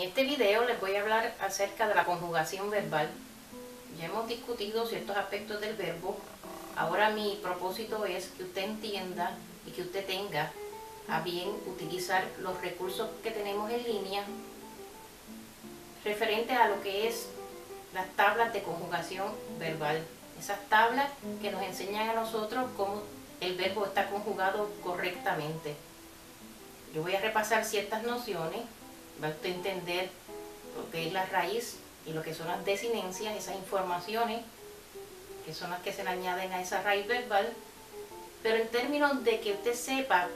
este video les voy a hablar acerca de la conjugación verbal. Ya hemos discutido ciertos aspectos del verbo. Ahora mi propósito es que usted entienda y que usted tenga a bien utilizar los recursos que tenemos en línea referentes a lo que es las tablas de conjugación verbal. Esas tablas que nos enseñan a nosotros cómo el verbo está conjugado correctamente. Yo voy a repasar ciertas nociones, va a usted entender lo que es la raíz y lo que son las desinencias, esas informaciones que son las que se le añaden a esa raíz verbal, pero en términos de que usted sepa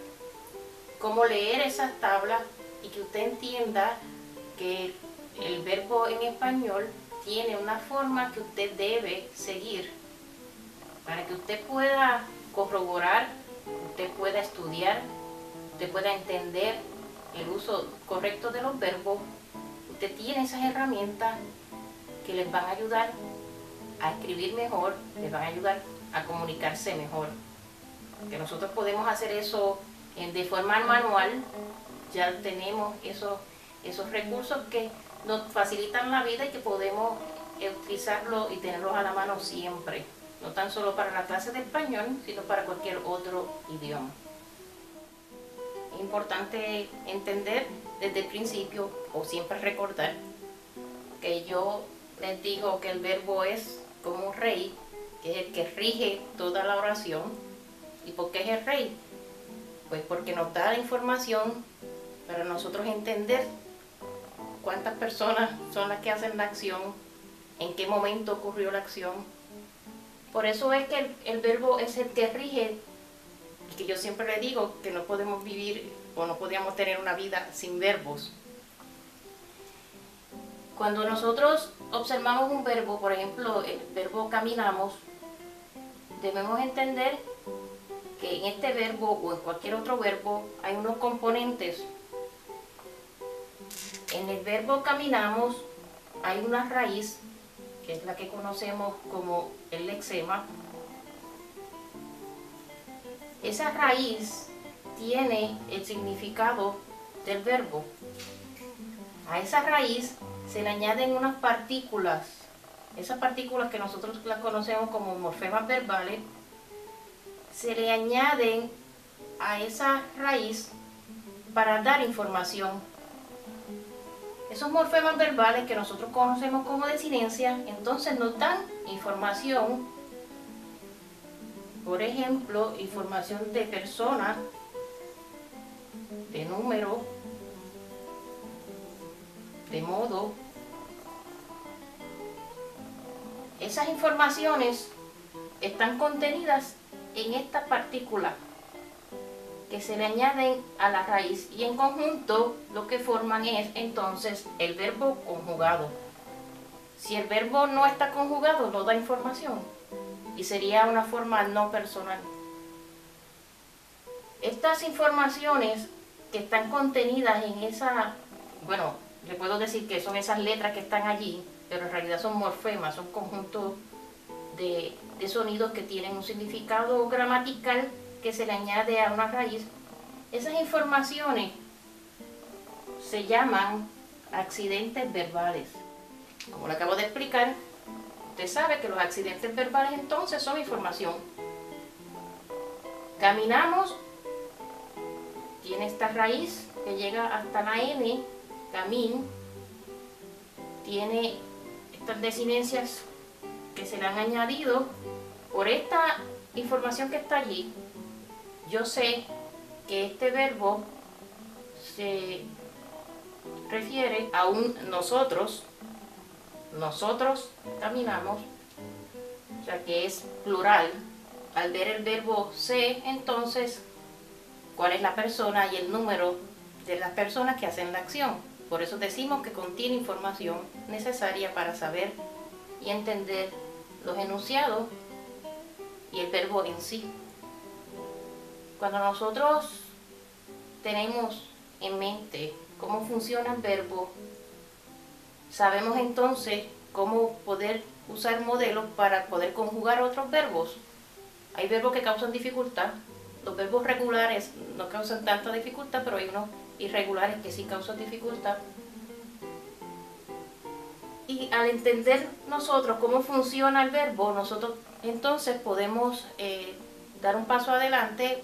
cómo leer esas tablas y que usted entienda que el verbo en español tiene una forma que usted debe seguir para que usted pueda corroborar, usted pueda estudiar, usted pueda entender el uso correcto de los verbos. Usted tiene esas herramientas que les van a ayudar a escribir mejor, les van a ayudar a comunicarse mejor. Que nosotros podemos hacer eso de forma manual, ya tenemos esos recursos que nos facilitan la vida y que podemos utilizarlos y tenerlos a la mano siempre, no tan solo para la clase de español, sino para cualquier otro idioma. Es importante entender desde el principio, o siempre recordar, que yo les digo que el verbo es como un rey, que es el que rige toda la oración. ¿Y por qué es el rey? Pues porque nos da la información para nosotros entender cuántas personas son las que hacen la acción, en qué momento ocurrió la acción. Por eso es que el verbo es el que rige, y que yo siempre le digo que no podemos vivir o no podríamos tener una vida sin verbos. Cuando nosotros observamos un verbo, por ejemplo, el verbo caminamos, debemos entender que en este verbo o en cualquier otro verbo hay unos componentes. En el verbo caminamos hay una raíz, que es la que conocemos como el lexema. Esa raíz tiene el significado del verbo. A esa raíz se le añaden unas partículas. Esas partículas que nosotros las conocemos como morfemas verbales, se le añaden a esa raíz para dar información. Esos morfemas verbales que nosotros conocemos como desinencias, entonces nos dan información, por ejemplo, información de persona, de número, de modo. Esas informaciones están contenidas en estas partículas que se le añaden a la raíz, y en conjunto lo que forman es entonces el verbo conjugado. Si el verbo no está conjugado, no da información y sería una forma no personal. Estas informaciones que están contenidas en esa, bueno, le puedo decir que son esas letras que están allí, pero en realidad son morfemas, son conjuntos de sonidos que tienen un significado gramatical que se le añade a una raíz. Esas informaciones se llaman accidentes verbales. Como le acabo de explicar, usted sabe que los accidentes verbales entonces son información. Caminamos tiene esta raíz que llega hasta la N, camin, tiene estas desinencias que se le han añadido. Por esta información que está allí, yo sé que este verbo se refiere a un nosotros caminamos, o sea que es plural. Al ver el verbo sé, entonces, cuál es la persona y el número de las personas que hacen la acción. Por eso decimos que contiene información necesaria para saber y entender los enunciados y el verbo en sí. Cuando nosotros tenemos en mente cómo funciona el verbo, sabemos entonces cómo poder usar modelos para poder conjugar otros verbos. Hay verbos que causan dificultad. Los verbos regulares no causan tanta dificultad, pero hay unos irregulares que sí causan dificultad. Y al entender nosotros cómo funciona el verbo, nosotros entonces podemos dar un paso adelante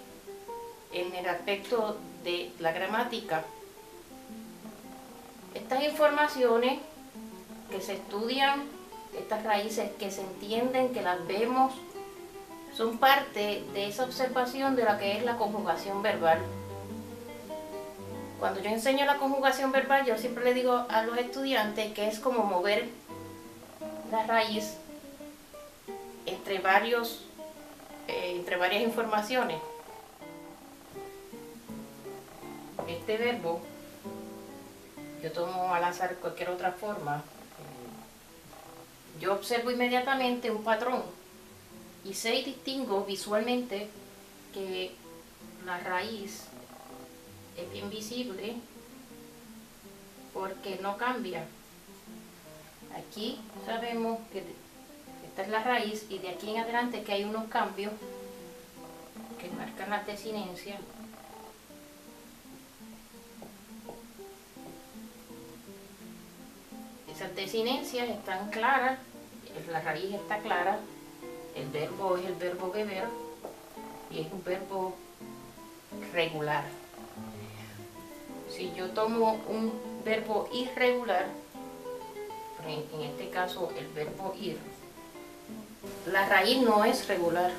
en el aspecto de la gramática. Estas informaciones que se estudian, estas raíces que se entienden, que las vemos, son parte de esa observación de la que es la conjugación verbal. Cuando yo enseño la conjugación verbal, yo siempre le digo a los estudiantes que es como mover la raíz entre varias informaciones. Este verbo, yo tomo al azar cualquier otra forma, yo observo inmediatamente un patrón y sé y distingo visualmente que la raíz es bien visible porque no cambia. Aquí sabemos que esta es la raíz y de aquí en adelante que hay unos cambios que marcan las desinencias. Esas desinencias están claras, la raíz está clara, el verbo es el verbo beber y es un verbo regular. Si yo tomo un verbo irregular, en este caso el verbo ir, la raíz no es regular,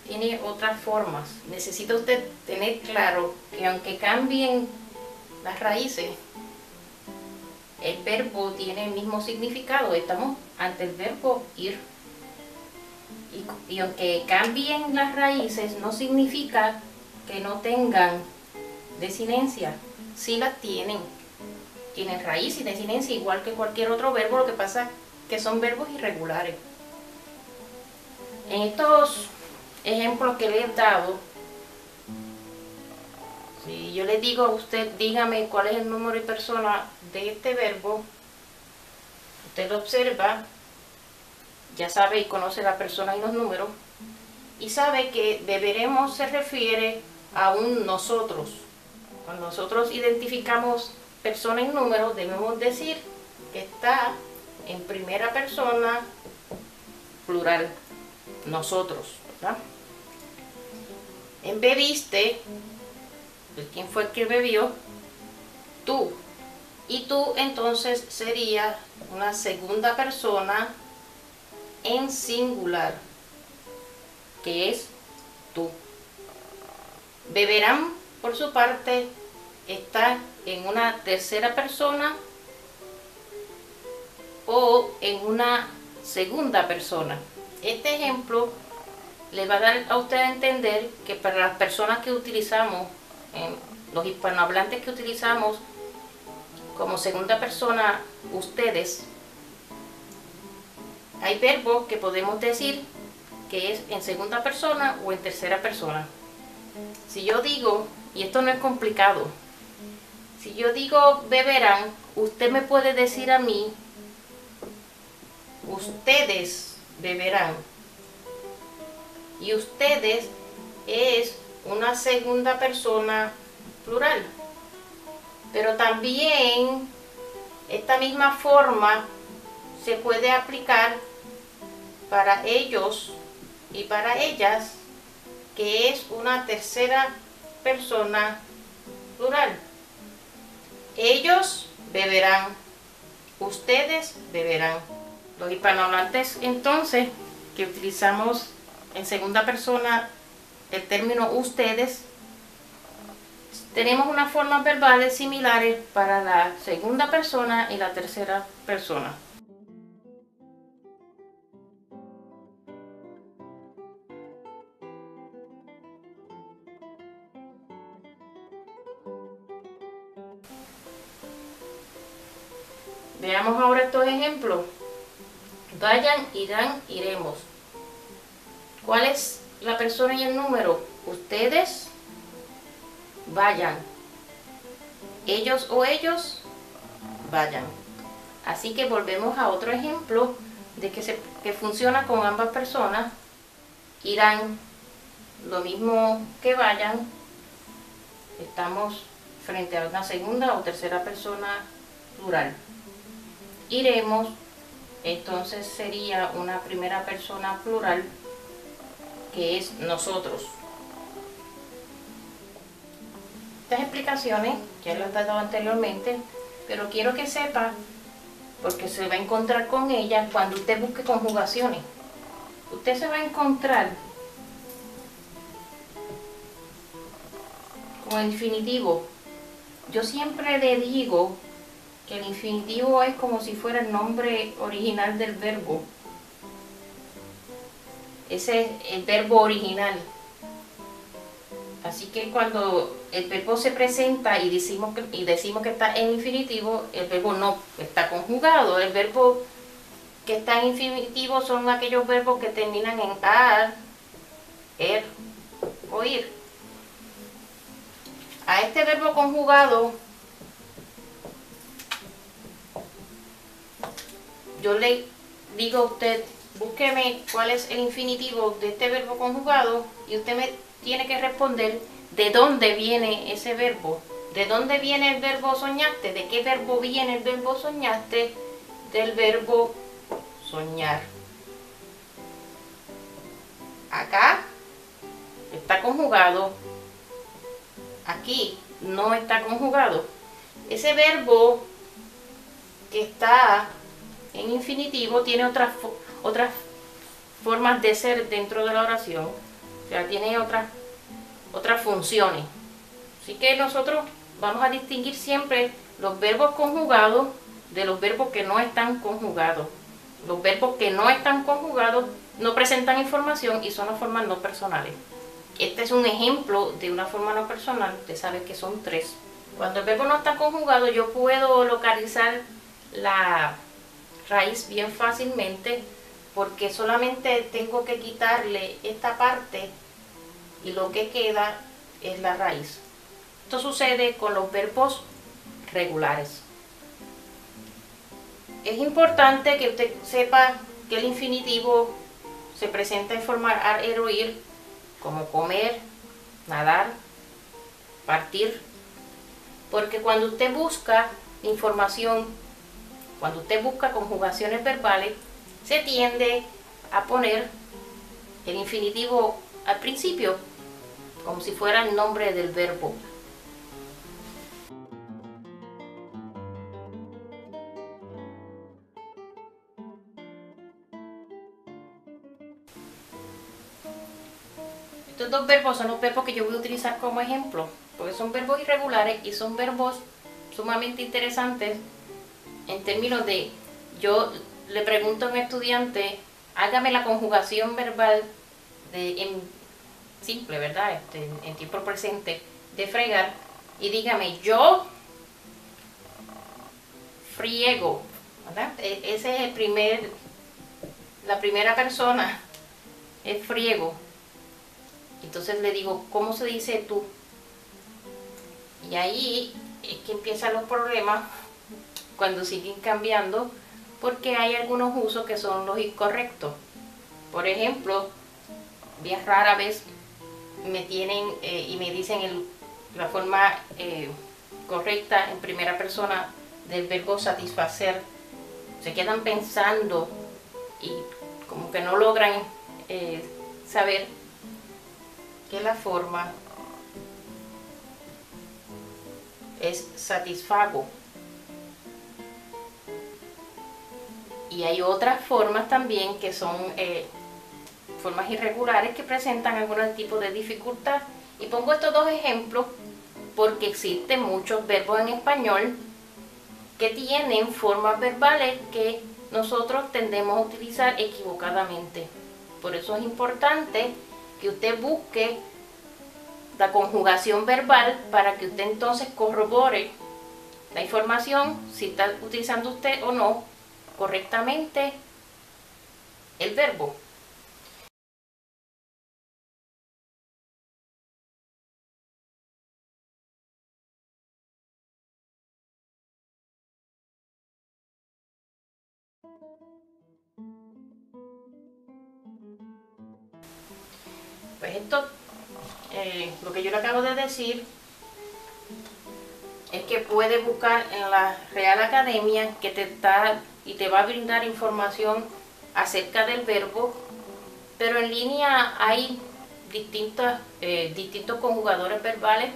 tiene otras formas. Necesita usted tener claro que aunque cambien las raíces, el verbo tiene el mismo significado. Estamos ante el verbo ir. Y aunque cambien las raíces, no significa que no tengan desinencia. Sí las tienen. Tienen raíz y desinencia igual que cualquier otro verbo, lo que pasa es que son verbos irregulares. En estos ejemplos que le he dado, si yo le digo a usted, dígame cuál es el número y persona de este verbo, usted lo observa, ya sabe y conoce la persona y los números, y sabe que beberemos se refiere a un nosotros. Cuando nosotros identificamos persona y número, debemos decir que está en primera persona plural, nosotros, ¿verdad? En bebiste, ¿quién fue el que bebió? Tú. Y tú entonces sería una segunda persona en singular, que es tú. Beberán, por su parte, está en una tercera persona o en una segunda persona. Este ejemplo le va a dar a usted a entender que para las personas que utilizamos, los hispanohablantes que utilizamos como segunda persona ustedes, hay verbos que podemos decir que es en segunda persona o en tercera persona. Si yo digo, y esto no es complicado, si yo digo beberán, usted me puede decir a mí, ustedes beberán. Y ustedes es una segunda persona plural. Pero también esta misma forma se puede aplicar para ellos y para ellas, que es una tercera persona plural. Ellos beberán, ustedes beberán. Los hispanohablantes entonces que utilizamos en segunda persona el término ustedes, tenemos unas formas verbales similares para la segunda persona y la tercera persona. Veamos ahora estos ejemplos. Vayan, irán, iremos. ¿Cuál es la persona y el número? Ustedes vayan. Ellos o ellos vayan. Así que volvemos a otro ejemplo de que funciona con ambas personas. Irán, lo mismo que vayan. Estamos frente a una segunda o tercera persona plural. iremos, entonces sería una primera persona plural, que es nosotros. Estas explicaciones ya las he dado anteriormente, pero quiero que sepa, porque se va a encontrar con ellas cuando usted busque conjugaciones. Usted se va a encontrar con el infinitivo. Yo siempre le digo que el infinitivo es como si fuera el nombre original del verbo. Ese es el verbo original. Así que cuando el verbo se presenta y decimos que está en infinitivo, el verbo no está conjugado. El verbo que está en infinitivo son aquellos verbos que terminan en ar, er o ir. A este verbo conjugado, yo le digo a usted, búsqueme cuál es el infinitivo de este verbo conjugado y usted me tiene que responder de dónde viene ese verbo. ¿De dónde viene el verbo soñaste? ¿De qué verbo viene el verbo soñaste? Del verbo soñar. Acá está conjugado, aquí no está conjugado. Ese verbo que está en infinitivo tiene otras formas de ser dentro de la oración, o sea, tiene otras funciones. Así que nosotros vamos a distinguir siempre los verbos conjugados de los verbos que no están conjugados. Los verbos que no están conjugados no presentan información y son las formas no personales. Este es un ejemplo de una forma no personal. Usted sabe que son 3. Cuando el verbo no está conjugado, yo puedo localizar la raíz bien fácilmente, porque solamente tengo que quitarle esta parte y lo que queda es la raíz. Esto sucede con los verbos regulares. Es importante que usted sepa que el infinitivo se presenta en forma ar, er o ir, como comer, nadar, partir, porque cuando usted busca información, cuando usted busca conjugaciones verbales, se tiende a poner el infinitivo al principio, como si fuera el nombre del verbo. Estos 2 verbos son los verbos que yo voy a utilizar como ejemplo, porque son verbos irregulares y son verbos sumamente interesantes en términos de, yo le pregunto a un estudiante, hágame la conjugación verbal en simple, ¿verdad? En tiempo presente, de fregar, y dígame, yo friego, ¿verdad? Ese es la primera persona, es friego. Entonces le digo, ¿cómo se dice tú? Y ahí es que empiezan los problemas cuando siguen cambiando, porque hay algunos usos que son los incorrectos. Por ejemplo, bien rara vez me tienen y me dicen la forma correcta en primera persona del verbo satisfacer. Se quedan pensando y como que no logran saber que la forma es satisfago. Y hay otras formas también que son formas irregulares que presentan algún tipo de dificultad. Y pongo estos 2 ejemplos porque existen muchos verbos en español que tienen formas verbales que nosotros tendemos a utilizar equivocadamente. Por eso es importante que usted busque la conjugación verbal para que usted entonces corrobore la información, si está utilizando usted o no correctamente el verbo. Pues esto, lo que yo le acabo de decir, es que puede buscar en la Real Academia, que te está y te va a brindar información acerca del verbo, pero en línea hay distintos conjugadores verbales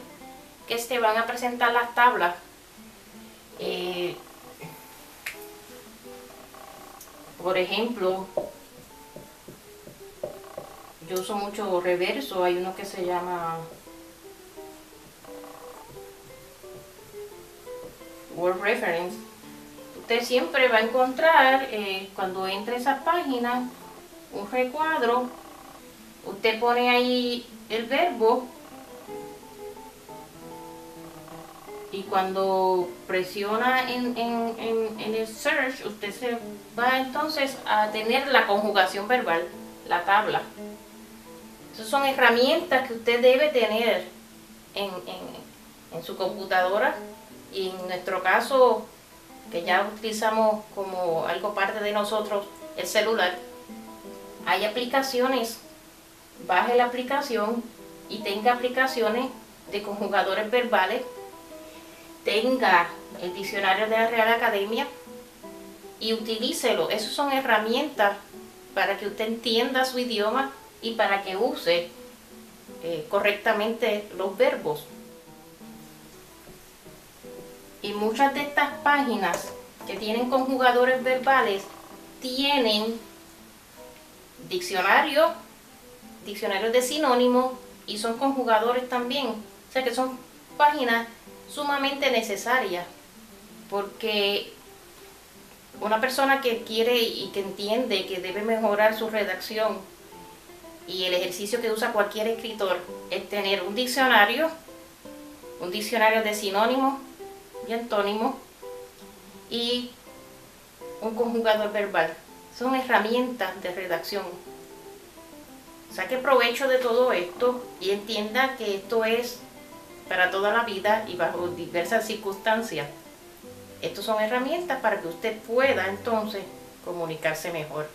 que te van a presentar las tablas. Por ejemplo, yo uso mucho reverso, hay uno que se llama Word Reference. Usted siempre va a encontrar, cuando entre a esas páginas, un recuadro. Usted pone ahí el verbo y cuando presiona en el search, usted se va entonces a tener la conjugación verbal, la tabla. Esas son herramientas que usted debe tener en su computadora, y en nuestro caso, que ya utilizamos como algo parte de nosotros el celular, hay aplicaciones. Baje la aplicación y tenga aplicaciones de conjugadores verbales, tenga el diccionario de la Real Academia y utilícelo. Esas son herramientas para que usted entienda su idioma y para que use correctamente los verbos. Y muchas de estas páginas que tienen conjugadores verbales tienen diccionarios de sinónimos y son conjugadores también. O sea que son páginas sumamente necesarias, porque una persona que quiere y que entiende que debe mejorar su redacción, y el ejercicio que usa cualquier escritor es tener un diccionario de sinónimos y antónimos y un conjugador verbal. Son herramientas de redacción. Saque provecho de todo esto y entienda que esto es para toda la vida y bajo diversas circunstancias. Estas son herramientas para que usted pueda entonces comunicarse mejor.